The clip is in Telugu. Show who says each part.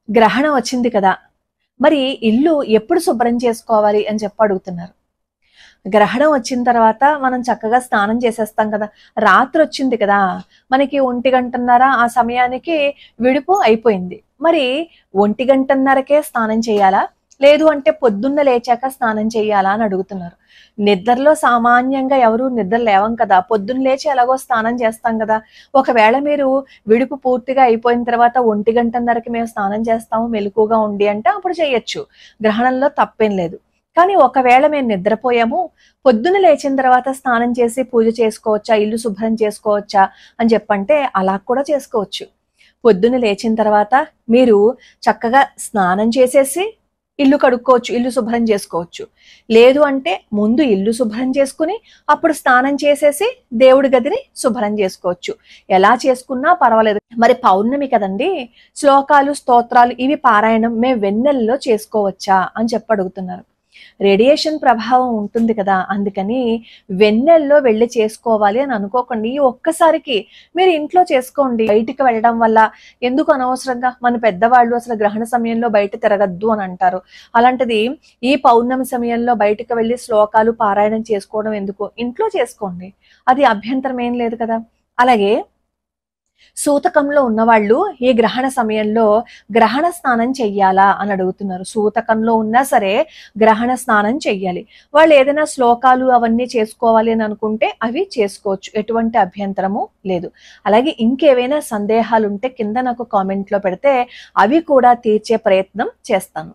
Speaker 1: గ్రహణం వచ్చింది కదా, మరి ఇల్లు ఎప్పుడు శుభ్రం చేసుకోవాలి అని చెప్పి అడుగుతున్నారు. గ్రహణం వచ్చిన తర్వాత మనం చక్కగా స్నానం చేసేస్తాం కదా. రాత్రి వచ్చింది కదా, మనకి 1:30 ఆ సమయానికి విడుపు అయిపోయింది. మరి 1:30కే స్నానం చేయాలా, లేదు అంటే పొద్దున్న లేచాక స్నానం చేయాలా అని అడుగుతున్నారు. నిద్రలో సామాన్యంగా ఎవరు నిద్ర లేవం కదా, పొద్దున్న లేచి ఎలాగో స్నానం చేస్తాం కదా. ఒకవేళ మీరు విడుపు పూర్తిగా అయిపోయిన తర్వాత 1:30కి మేము స్నానం చేస్తాము మెలకుగా ఉండి అంటే అప్పుడు చేయొచ్చు, గ్రహణంలో తప్పేం లేదు. కానీ ఒకవేళ మేము నిద్రపోయాము, పొద్దున లేచిన తర్వాత స్నానం చేసి పూజ చేసుకోవచ్చా, ఇల్లు శుభ్రం చేసుకోవచ్చా అని చెప్పంటే అలా కూడా చేసుకోవచ్చు. పొద్దున లేచిన తర్వాత మీరు చక్కగా స్నానం చేసేసి ఇల్లు కడుక్కోవచ్చు, ఇల్లు శుభ్రం చేసుకోవచ్చు. లేదు అంటే ముందు ఇల్లు శుభ్రం చేసుకుని అప్పుడు స్నానం చేసేసి దేవుడి గదిని శుభ్రం చేసుకోవచ్చు. ఎలా చేసుకున్నా పర్వాలేదు. మరి పౌర్ణమి కదండి, శ్లోకాలు స్తోత్రాలు ఇవి పారాయణం మేము వెన్నెలలో చేసుకోవచ్చా అని చెప్పి అడుగుతున్నారు. రేడియేషన్ ప్రభావం ఉంటుంది కదా, అందుకని వెన్నెల్లో వెళ్ళి చేసుకోవాలి అని అనుకోకండి. ఈ ఒక్కసారికి మీరు ఇంట్లో చేసుకోండి. బయటికి వెళ్ళడం వల్ల ఎందుకు అనవసరంగా, మన పెద్దవాళ్ళు అసలు గ్రహణ సమయంలో బయట తిరగద్దు అని అంటారు. అలాంటిది ఈ పౌర్ణమి సమయంలో బయటికి వెళ్ళి శ్లోకాలు పారాయణం చేసుకోవడం ఎందుకు, ఇంట్లో చేసుకోండి, అది అభ్యంతరం ఏం లేదు కదా. అలాగే సూతకంలో ఉన్నవాళ్ళు ఈ గ్రహణ సమయంలో గ్రహణ స్నానం చెయ్యాలా అని అడుగుతున్నారు. సూతకంలో ఉన్నా సరే గ్రహణ స్నానం చెయ్యాలి. వాళ్ళు ఏదైనా శ్లోకాలు అవన్నీ చేసుకోవాలి అని అనుకుంటే అవి చేసుకోవచ్చు, ఎటువంటి అభ్యంతరము లేదు. అలాగే ఇంకేవైనా సందేహాలు ఉంటే కింద నాకు కామెంట్లో పెడితే అవి కూడా తీర్చే ప్రయత్నం చేస్తాను.